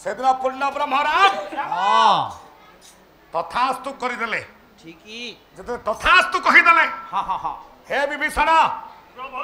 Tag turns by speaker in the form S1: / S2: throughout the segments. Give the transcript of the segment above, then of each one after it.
S1: से दिन पूर्ण ब्रह्मराज तथास्तु करदेले
S2: ठीक
S1: जते तथास्तु कहीदेले
S2: हाँ हाँ हाँ
S1: हे विभीषण प्रभु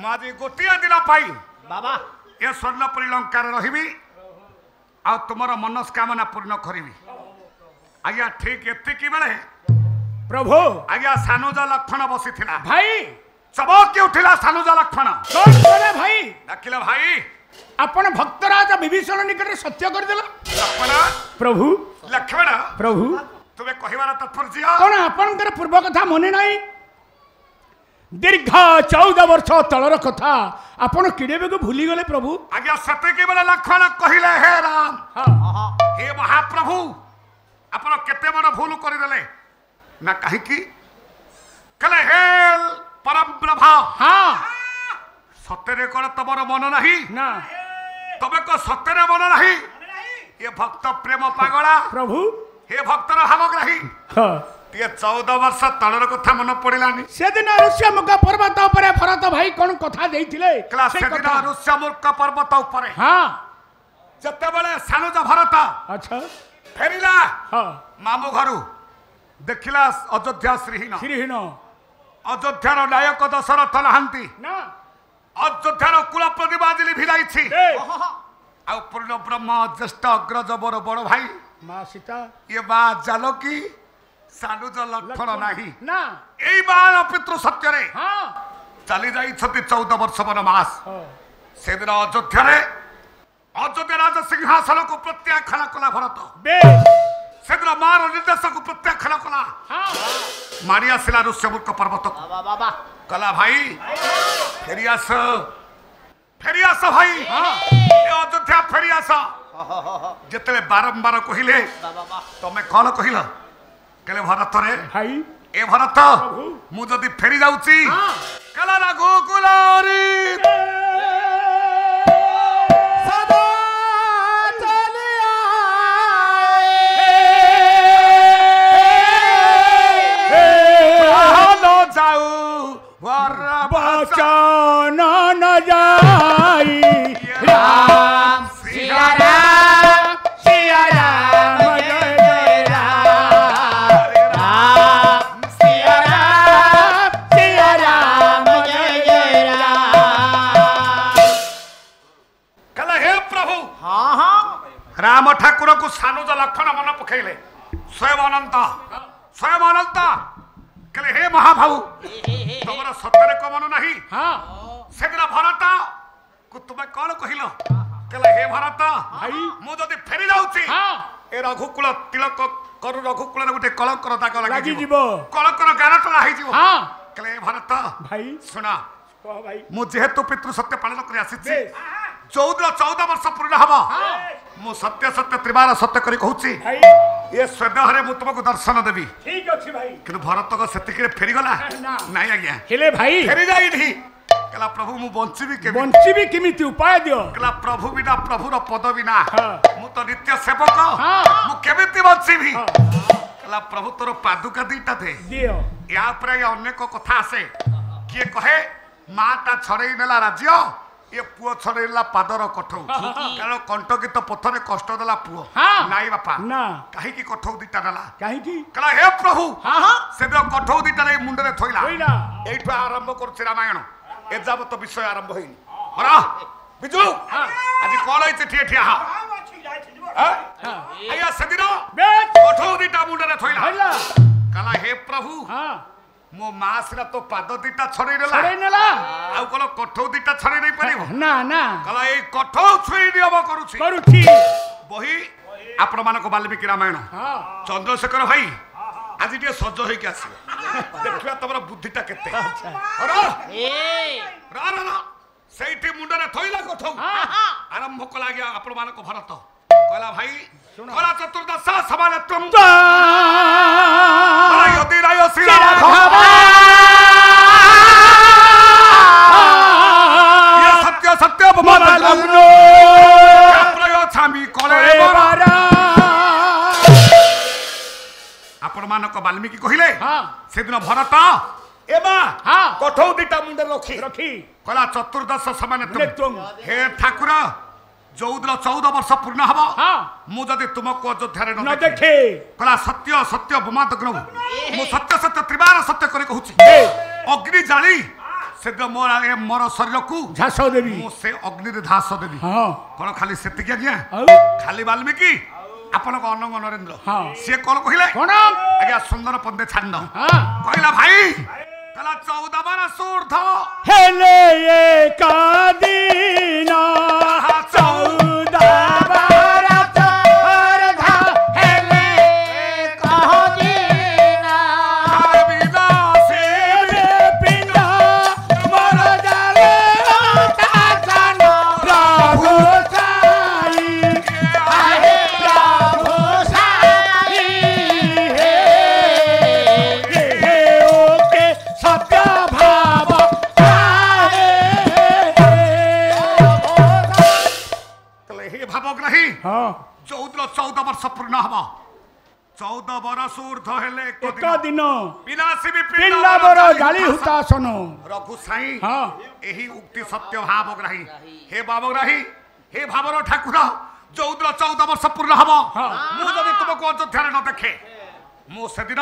S1: माजी गोटिया दिन पाई
S2: बाबा
S1: ये स्वर्णपुरी लंकार रही आ तुमर मनस्कामना पूर्ण करी आज्ञा ठीक एतिकी बेले
S3: प्रभु
S1: आज्ञा सानुज लक्षण बसी
S3: भाई
S1: चबकी उठिला सानुज लक्षण
S3: कौन करे भाई
S1: डाकिला भाई
S3: आपण भक्तराज विभीषण निकट सत्य करदेल
S1: लक्ष्मण
S3: प्रभु
S1: लक्ष्मण
S3: प्रभु
S1: तुमे कहिबार तात्पर्य
S3: कौन आपणकर पूर्व कथा मने नाही दीर्घ 14 वर्ष तलर कथा आपण किड़े को भूली गले प्रभु
S1: आज्ञा सत्य के बेला लक्ष्मण कहिले हे राम
S3: हाँ
S1: हे महाप्रभु आपण केते बड़ भूल करदेले ना कहीं की कले हे परम प्रभा
S3: हाँ
S1: सत्यरे कोन तमर मन नहीं
S3: ना
S1: तबे को सत्यरे मन नहीं ये भक्त प्रेम पागला
S3: प्रभु
S1: हे भक्तर भावग्राही
S3: हाँ
S1: ये 14 वर्ष तलर कथा मन पड़िलानी
S3: से दिन ऋष्यमुख पर्वत उपरे भरत भाई कौन कथा देइथिले
S1: क्लास से दिन ऋष्यमुख पर्वत ऊपर
S3: हाँ
S1: जते बेले सानुज भरत
S3: अच्छा
S1: फेरिला
S3: हाँ
S1: मामू घरु देखिला अयोध्या
S3: श्रीहीन
S1: अयोध्यार नायक दशरथ नहांती
S3: ना
S1: अयोध्यार कुलप्रति बाजिली भिलाई
S3: ए
S1: आ पूर्ण ब्रह्म ज्येष्ठ अग्रज बर बड़ भाई
S3: माँ सीता
S1: ये बा जालो की सानुज लक्षण नहीं
S3: ना
S1: एई बाल पितृ सत्य रे
S3: हाँ
S1: चली जाई 14 वर्ष वनवास
S3: हाँ
S1: से दिन अयोध्या रे अयोध्या राज सिंहासन को प्रत्याख्यान कला भरत
S3: बे
S1: से दिन मार निर्देश को प्रत्याख्यान कला
S3: हाँ
S1: मारी आसिला ऋष्यमुख पर्वत
S2: बाबा बाबा
S1: कला भाई फेरियास भाई
S3: हाँ
S1: अयोध्या फेरियास जिते बारंबार कहले
S2: बाबा
S1: तमें कौन कहल कहले भरत रे
S3: भाई
S1: ए भरत मु जदि फेरी जाऊची
S3: हाँ
S1: कला ना गोकुलारी
S3: सदा चलिया
S1: न जाऊ वर
S3: बचन न जाई राम
S1: सिया
S3: सिया राम जय जय राम सिया राम जय जय राम
S1: कला हे प्रभु
S2: हाँ हाँ
S1: राम ठाकुर को सानुज लक्षण मन पखेले स्वयं अनंत कहले हे महाभाऊ तमर सत्यर कमन नहीं
S3: हाँ
S1: से दिन भरत को तुम्हें कौन कहल कहले हे भरत
S3: भाई
S1: मु जदि फेरी जाऊची
S3: हाँ
S1: ए रघुकुल तिलक करु रघुकुल गोटे कलंकर दाग
S3: लागी
S1: लगी
S3: जीवो
S1: कलंकर गाना टला होई जीवो
S3: हाँ
S1: कहले हे भरत
S3: भाई
S1: सुना
S3: कह भाई
S1: मु जेहेतु पितृ सत्य पालन कर आसीची
S3: बेश
S1: 14 वर्ष पूर्ण हबा
S3: हाँ
S1: मु सत्य सत्य त्रिबार सत्य करी कहूची
S3: भाई
S1: ये स्वेदहरे मु तुमको दर्शन देवी
S3: ठीक अच्छी भाई
S1: किंतु भरत को सेतिके फेरी गला
S3: ना।
S1: नहीं आज्ञा
S3: हेले भाई
S1: फेरी जाई ढी कहला प्रभु मु बंचिबी के
S3: बंची भी किमिति उपाय दियो
S1: कहला प्रभु बिना प्रभुर पद बिना
S3: हाँ
S1: मु तो नित्य सेवक
S3: हाँ
S1: मु केमिति बंचिबी
S3: हाँ
S1: कहला प्रभु तोर पादुका दीटा दे
S3: दियो
S1: या पर अनेक कथा आसे किए कहे माटा छड़ई नेला राज्य ये पुओ छड़ेला पादर कठौ कारण कंटकित पथरे कष्ट देला पुओ
S3: हाँ।
S1: नाई बापा
S3: ना
S1: काहे की कठौ दीटा नेला
S3: कहीं की
S1: कहला हे प्रभु
S3: हाँ हाँ
S1: से कठौ दीटा नै मुंडरे थोइला
S3: होइला
S1: एठु आरंभ करछ रामायण एजाबत विषय आरंभ होइनी हरा बिजु
S3: हाँ
S1: आज कोन होइछ ठिया ठिया
S3: हाँ
S1: आया सदिनो
S3: बेश
S1: कठौ दीटा मुंडरे थोइला
S3: होइला
S1: कहला हे प्रभु
S3: हाँ
S1: मो मासरा तो पाद दीटा छड़ई नेला
S3: छड़े नेला
S1: आउ कोन कठौ दीटा छड़ई नै परिबो
S3: ना ना
S1: कहला ए कठौ छुई नियम करूछि
S3: करूची
S1: बही आपण मानको वाल्मीकि रामायण
S3: हाँ
S1: चंद्रशेखर भाई आज टे सज होई के आसीबो देखिबा तमरा बुद्धिटा केते
S3: अच्छा
S1: रा
S2: ए
S1: रा सेठी मुंडरे थोइला कठौ
S3: हाँ हाँ
S1: आरंभ कला गया आपण मानको भरत कहला भाई कला चतुर्दश समान तुम यदि राय श्री राघव ये सत्य सत्य
S3: मदलग्नो
S1: प्रयो छामी कले
S3: बारा
S1: आपण मानक वाल्मीकि कहिले
S3: हाँ
S1: से दिन भरत एबा
S3: हाँ
S1: कठौ दीटा मुंडे रखी
S3: रखी
S1: कला चतुर्दश समान
S3: तुम
S1: हे ठाकुर ଯୋଉଦିନ 14 ବର୍ଷ ପୂର୍ଣ୍ଣ ହବ
S3: ହଁ
S1: ମୁଁ ଯଦି ତୁମକୁ ଅଯୋଧ୍ୟାରେ
S3: ନ
S1: ନ ଦେଖେ
S3: ଦେଖେ
S1: କହିଲା ସତ୍ୟ ସତ୍ୟ ବୋମାଦଗ୍ନ ମୁଁ ସତ୍ୟ ସତ୍ୟ ତ୍ରିବାର ସତ୍ୟ କରି କହୁଛି ଅଗ୍ନି ଜାଳି ସେଦିନ ମୋର ଶରୀରକୁ
S3: ଝାସ ଦେବି
S1: ମୁଁ ସେ ଅଗ୍ନିରେ ଧାସ ଦେବି
S3: ହଁ
S1: କଣ ଖାଲି ସେତିକି ଆଜ୍ଞା
S3: ଆଉ
S1: ଖାଲି ବାଲ୍ମୀକି ଆପଣଙ୍କ ଅନଙ୍ଗ ନରେନ୍ଦ୍ର
S3: ହଁ।
S1: ସିଏ କଣ କହିଲେ
S3: କଣ
S1: ଆଜ୍ଞା ସୁନ୍ଦର ପନ୍ଦେ ଛାଣ୍ଡ
S3: ହଁ
S1: କହିଲା ଭାଇ କହିଲା 14 ବର୍ଷ ଊର୍ଦ୍ଧ
S3: ହେଲେ ଏକାଦିନ 14 ବରଷ ଊର୍ଦ୍ଧ୍ୱ ହେଲେ ଏକାଦିନ ସେବେ ପିଣ୍ଡ ମୋର ଜାଳେ ତାସନ ପ୍ରଭୁ ସାଇ ହେ ପ୍ରଭୁ ସାଇ ହେ ଓକେ ସତ୍ୟ ଭାବ
S1: ହେ ଭାବଗ୍ରାହୀ
S3: ହଁ
S1: ଯୋଉଦିନ 14 ବର୍ଷ ପୂର୍ଣ୍ଣ ହବ 14 ବର୍ଷ ଊର୍ଦ୍ଧ୍ୱ ହେଲେ
S3: ଏକ
S1: ଏକ
S3: ଦିନ
S1: ବିନାଶୀ
S3: ପିଣ୍ଡ ମୋର ଜାଳି ହୁତାସନ
S1: ରଘୁ ସାଇ
S3: ହଁ
S1: ଏହି ଉକ୍ତି ସତ୍ୟ ଭାବଗ୍ରାହୀ ହେ ଭାବଗ୍ରାହୀ ହେ ଭାବର ଠାକୁର ଯୋଉଦିନ 14 ବର୍ଷ ପୂର୍ଣ୍ଣ ହବ
S3: ହଁ।
S1: ମୁଁ ଯଦି ତୁମକୁ ଅଯୋଧ୍ୟାରେ ନ ଦେଖେ ମୁଁ ସେଦିନ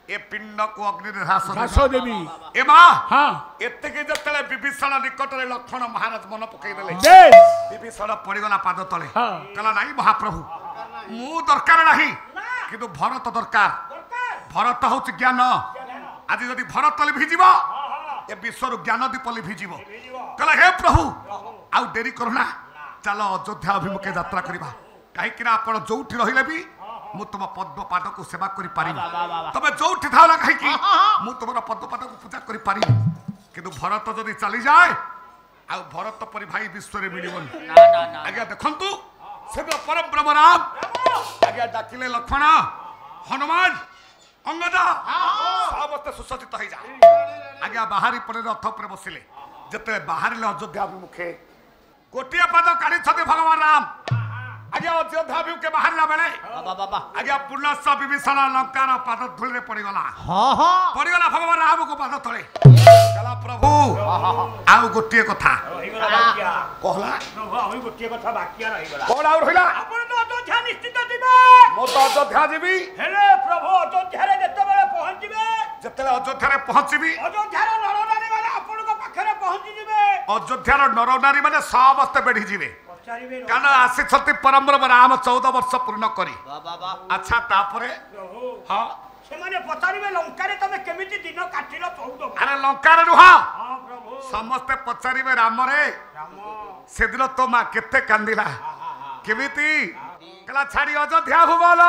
S1: ଏ ପିଣ୍ଡକୁ ଅଗ୍ନିରେ ହ୍ରାସ
S3: ଝାସ ଦେବି
S1: ଏ ମା
S3: ହଁ
S1: ଏତିକି ଯେତେବେଳେ ବିଭୀଷଣ ନିକଟରେ ଲକ୍ଷ୍ମଣ ମହାରାଜ ମନ ପକେଇଦେଲେ
S3: ବେଶ
S1: ବିଭୀଷଣ ପଡ଼ିଗଲା ପାଦ ତଳେ
S3: ହଁ।
S1: କହିଲା ନାଇଁ ମହାପ୍ରଭୁ ମୁଁ ଦରକାର ନାହିଁ କିନ୍ତୁ ଭରତ ଦରକାର ଭରତ ହଉଛି ଜ୍ଞାନ ଆଜି ଯଦି ଭରତ ଲିଭିଯିବ ଏ ବିଶ୍ୱରୁ ଜ୍ଞାନ ଦୀପ ଲିଭିଯିବ କହିଲା ହେ ପ୍ରଭୁ ଆଉ ଡେରି କରୁନା ଚାଲ ଅଯୋଧ୍ୟା ଅଭିମୁଖେ ଯାତ୍ରା କରିବା କାହିଁକି ନା ଆପଣ ଯୋଉଠି ରହିଲେ ବି ମୁଁ ତୁମ ପଦ୍ମ ପାଦକୁ ସେବା କରିପାରିବି ତମେ ଯୋଉଠି ଥାଅ ନା କାହିଁକି ମୁଁ ତୁମର ପଦ୍ମ ପାଦକୁ ପୂଜା କରିପାରିବି କିନ୍ତୁ ଭରତ ଯଦି ଚାଲିଯାଏ ଆଉ ଭରତ ପରି ଭାଇ ବିଶ୍ୱରେ ମିଳିବନି ଆଜ୍ଞା ଦେଖନ୍ତୁ ସେଦିନ ପରମ ବ୍ରହ୍ମ ରାମ ଆଜ୍ଞା ଡାକିଲେ ଲକ୍ଷ୍ମଣ ହନୁମାନ ଅଙ୍ଗଦ ସମସ୍ତେ ସୁସଜ୍ଜିତ ହେଇଯାଏ ଆଜ୍ଞା ବାହାରି ପଡେ ରଥ ଉପରେ ବସିଲେ ଯେତେବେଳେ ବାହାରିଲେ ଅଯୋଧ୍ୟା ଅଭିମୁଖେ ଗୋଟିଏ ପାଦ କାଢିଛନ୍ତି ଭଗବାନ ରାମ ଆଜ୍ଞା ଅଯୋଧ୍ୟା ଅଭିମୁଖେ ବାହାରିଲା ବେଳେ ଆଜ୍ଞା ପୁନଶ୍ଚ ବିଭୀଷଣ ଲଙ୍କାର ପାଦ ଧୂଳିରେ ପଡିଗଲା ପଡିଗଲା ଭଗବାନ ରାମକୁ ପାଦ ତଳେ କହିଲା ପ୍ରଭୁ ଆଉ ଗୋଟିଏ କଥା କହିଲା
S3: ଗୋଟିଏ କଥା ବାକି ରହିଗଲା
S1: କଣ ଆଉ ରହିଲା
S3: ଆପଣ ତ ଅଯୋଧ୍ୟା ନିଶ୍ଚିତ ଯିବେ
S1: ମୁଁ ତ ଅଯୋଧ୍ୟା ଯିବି
S3: ହେଲେ ପ୍ରଭୁ ଅଯୋଧ୍ୟାରେ ଯେତେବେଳେ ପହଞ୍ଚିବେ
S1: ଯେତେବେଳେ ଅଯୋଧ୍ୟାରେ ପହଞ୍ଚିବି
S3: ଅଯୋଧ୍ୟାର ନରନାରୀ ମାନେ ଆପଣଙ୍କ ପାଖରେ ପହଞ୍ଚିଯିବେ
S1: ଅଯୋଧ୍ୟାର ନରନାରୀ ମାନେ ସମସ୍ତେ ବେଢିଯିବେ
S3: ପଚାରିବେ
S1: କାରଣ ଆସିଛନ୍ତି ପରମ୍ପରା ରାମ 14 ବର୍ଷ ପୂର୍ଣ୍ଣ କରି ଆଚ୍ଛା ତାପରେ
S3: ପ୍ରଭୁ
S1: ହଁ
S3: ସେମାନେ ପଚାରିବେ ଲଙ୍କାରେ ତମେ କେମିତି ଦିନ କାଟିଲ 14
S1: ଆରେ ଲଙ୍କାରେ ନୁହଁ
S3: ହଁ ପ୍ରଭୁ
S1: ସମସ୍ତେ ପଚାରିବେ ରାମରେ
S3: ରାମ
S1: ସେଦିନ ତୋ ମା କେତେ କାନ୍ଦିଲା କେମିତି କହିଲା ଛାଡି ଅଯୋଧ୍ୟା ଭୁବନ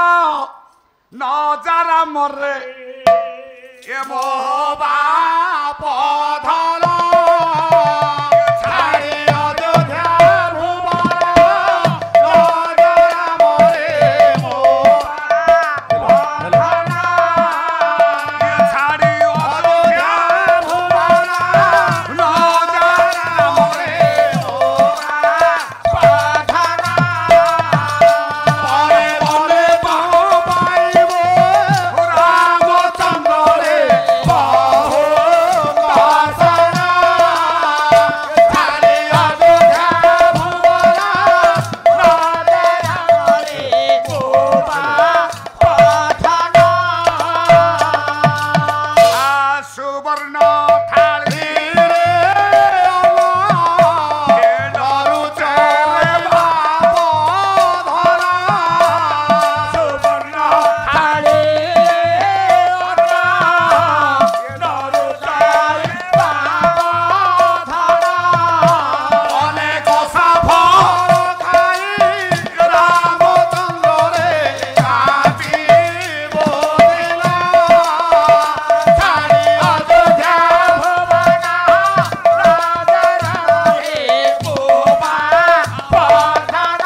S1: ନ ଯା ରାମରେ ଏ ମୋ ବାପ ଧନ ଛାଡି ଅଯୋଧ୍ୟା ଭୁବନ ନ ଯା ରାମରେ ମୋ ବାପ ଧନ ଛାଡି ଅଯୋଧ୍ୟା ଭୁବନ ନ ଯା ରାମରେ ମୋ ବାପ ଧନ ପରେ ବଲେ ବହୁ ପାଇବ ରାମଚନ୍ଦ୍ରରେ ବହୁ ଦାସନ ଛାଡି ଅଯୋଧ୍ୟା ଭୁବନ ରାଜା ରାମରେ ମୋ ବାପ ଧନ ସୁବର୍ଣ୍ଣ ଥାଳିରେ ଡରୁଛେ ବାପ ଧନ ସୁବର୍ଣ୍ଣ ଥାଳିରେ ଡରୁଛେ ବାପ ଧନ ଅନେକ ସାପ ଖାଇ ରାମଚନ୍ଦ୍ରରେ କାଟିବ ଦିନ ଛାଡି ଅଯୋଧ୍ୟା ଭୁବନ ରାଜା ରାମରେ ମୋ ବାପ ଧନ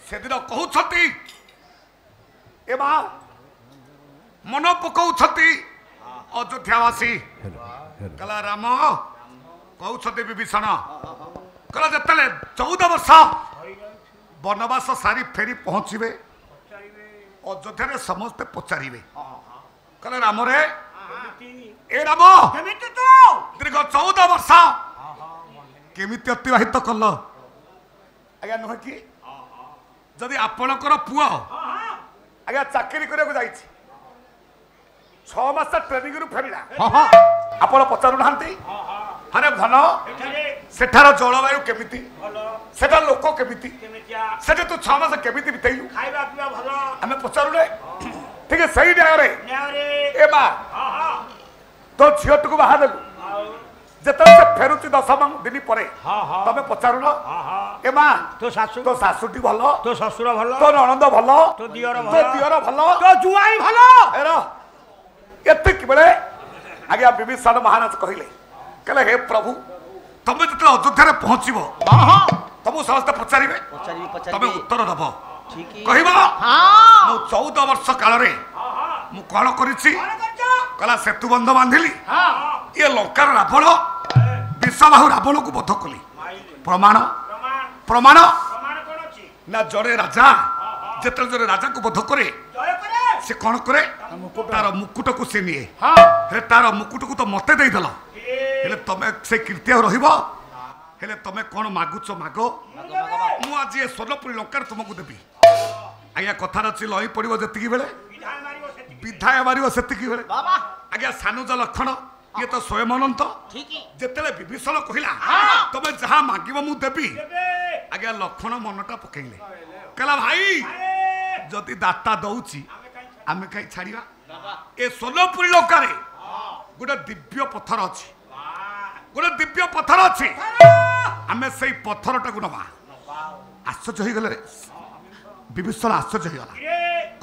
S1: ସେଦିନ କହୁଛନ୍ତି ଏ ମା ମନ ପକାଉଛନ୍ତି ଅଯୋଧ୍ୟାବାସୀ କହିଲା ରାମ କହୁଛନ୍ତି ବିଭୀଷଣ କହିଲା ଯେତେବେଳେ 14 ବର୍ଷ ବନବାସ ସାରି ଫେରି ପହଞ୍ଚିବେ ଅଯୋଧ୍ୟାରେ ସମସ୍ତେ ପଚାରିବେ କହିଲେ ରାମରେ ଏ ରାମ
S3: କେମିତି ତୁ
S1: ଦୀର୍ଘ 14 ବର୍ଷ केमिति अतिबाहित कल आज्ञा नुह कि जदि आपणकर पुओ आज्ञा चाकरी करने को 6 मास ट्रेनिंग रु फेरिला आपण पचारू ना अरे भल सेठार जलवायु केमिति सेठा लोक केमिति सेठे तू 6 मास केमिति बितेलु आम पचारू ना ठीक है सही न्याय ए माँ तो झील तुक बाहा देलु जिते से फेरुची 10 दिन पर तमें पचारू न ए माँ
S4: तो
S1: सासुटी भल
S4: तो ससुर भल
S1: तो ननंद भल
S4: तो दियर
S1: भल
S4: तो जुआई भल
S1: एतिक बेले आज्ञा विभीषण महाराज कहले हे प्रभु तमें जो अयोध्या पहुंचब तुमको समस्त पचारे तमें उत्तर दब कह 14 वर्ष काल मु कौन कला सेतुबंध बांधिली ये लंकार रावण विषबाहु रावण को बध कली प्रमाण प्रमाण ना जड़े राजा जिते जड़े राजा को बध करे से कौन करे तार मुकुट को से निए तार मुकुट को तो मते देदेल हेले तमें से कीर्ति हेले तमें कौन मागुच माग मु आज ये सोनपुरी लंकार तुमको देवी आज्ञा कथार अच्छी लई पड़ो जी बेले विधाय मार से आज्ञा सानुज लक्षण ये तो स्वयं अनंत जिते विभीषण कहला तमें जहाँ मागिब मु देवी आज्ञा लक्षण मनटा पकईले कहला भाई जदि दाता दौची आम कहीं छाड़ा ए सोनपुरी लंकारे गोटे दिव्य पत्थर अच्छी गोटे दिव्य पत्थर अच्छी आम से पत्थर टाक नवा आश्चर्य हो गले विभीषण आश्चर्य हो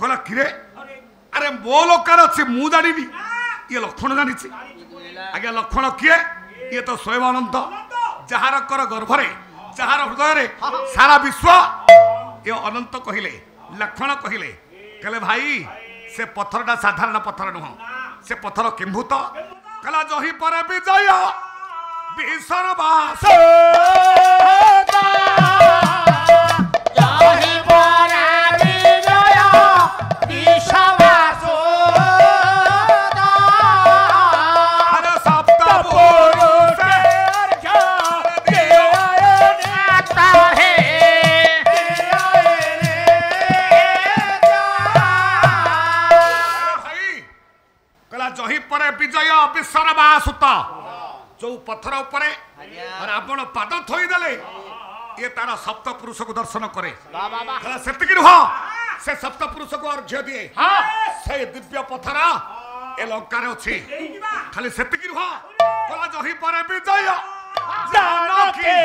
S1: गला किरे अरे मो लंकार अच्छी मु जानी ये लक्षण जानी आज्ञा लक्षण किए ये तो स्वयं अनंत जार कर गर्भरे जार हृदय सारा विश्व ये अनंत कहले लक्षण कहले भाई से पत्थरटा साधारण पत्थर नुह से पत्थर किंभूत कला जही पर विजय भीषण बास विजय विश्वर बासुत जो पत्थर उपरे रावण पाद थोईदे ये तार सप्त पुरुष को दर्शन करे से नुह से सप्त पुरुष को अर्घ्य दिए से दिव्य पत्थर ए लंकार अच्छी खाली से नुह कला जही पर विजय जानकी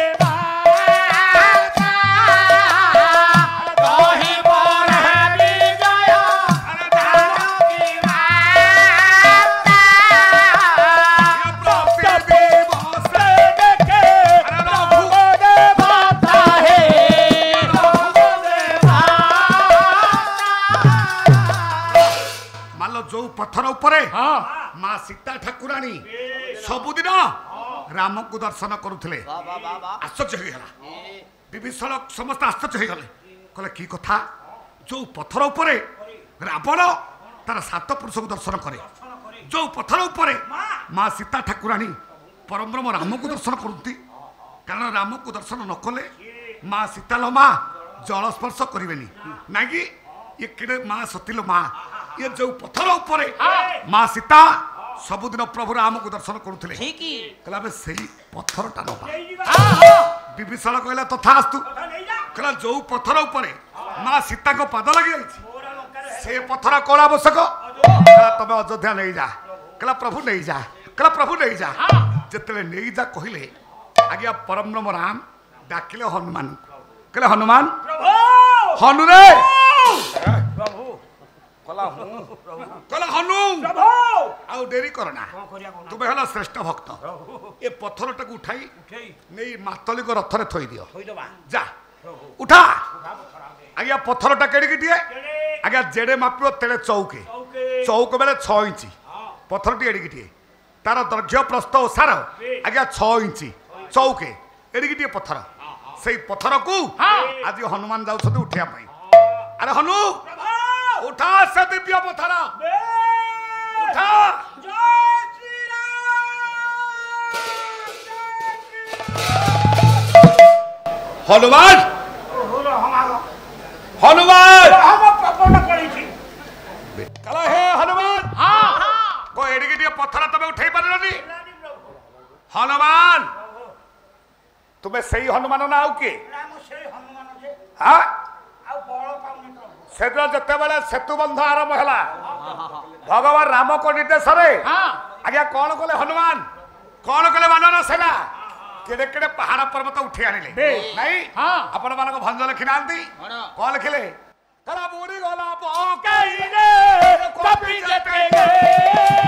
S1: पत्थर उपरे माँ सीता ठाकुराणी सबुदिन राम को दर्शन करुले आश्चर्य होगा विभीषण समस्त आश्चर्य हो गले कहले की कथा जो पत्थर उपरे रावण तार 7 पुरुष को दर्शन करे जो पत्थर उपरे माँ सीता ठाकुराणी परब्रह्म राम को दर्शन करती कारण राम को दर्शन न कले माँ सीता लो माँ जल स्पर्श करें ना कि ये किड़े माँ सतीलो माँ ये जो पत्थर उपरे माँ सीता सबुदिन प्रभु राम को दर्शन करुले कहला से पत्थरटा नवा विभीषण कहला तथास्तु कहला जो पत्थर उपरे माँ सीता को पाद लगी से पत्थर कौन आवश्यक तमें अयोध्या नहीं जा कहला प्रभु नहीं जा कहला प्रभु नहीं जा जिते नहीं जा कहले आज्ञा परब्रह्म राम डाकिले हनुमान कहले हनुमान हनु रे कला हनु आउ डेरी करना तुम्हें हला श्रेष्ठ भक्त ये पत्थर टाक उठाई नहीं मातली को रथ थई दियो जा उठा आज्ञा पत्थर टा केड़ी दिए आज्ञा जेड़े मापियो तेड़े चौके चौक बेले 6 इंच पत्थर टी एड़ी दिए तार दैर्घ्य प्रस्थ ओसार आज्ञा 6 इंच चौके एड़ी दिए पत्थर से पत्थर को आज हनुमान जाउछथि उठिया पई अरे हनु उठा से दिव्य पत्थर उठा जय श्री राम हनुमान हनुमान कला हे हनुमान
S2: हाँ हाँ
S1: को एडिके टिके पत्थर तमे उठेई पारलनी हनुमान तुम्हें सही हनुमान ना आउ के हाँ से जते बेले सेतु बंध आरंभ है भगवान राम को निर्देश
S2: हाँ
S1: आज्ञा कौन कले हनुमान कौन कले वानर सेना केड़े केड़े पहाड़ पर्वत उठे आनिले नहीं
S3: हाँ।
S1: अपन मान को भंज लिखि नांती कौन लिखिले कला बुरी गला
S3: कहीं रे कपी जते गे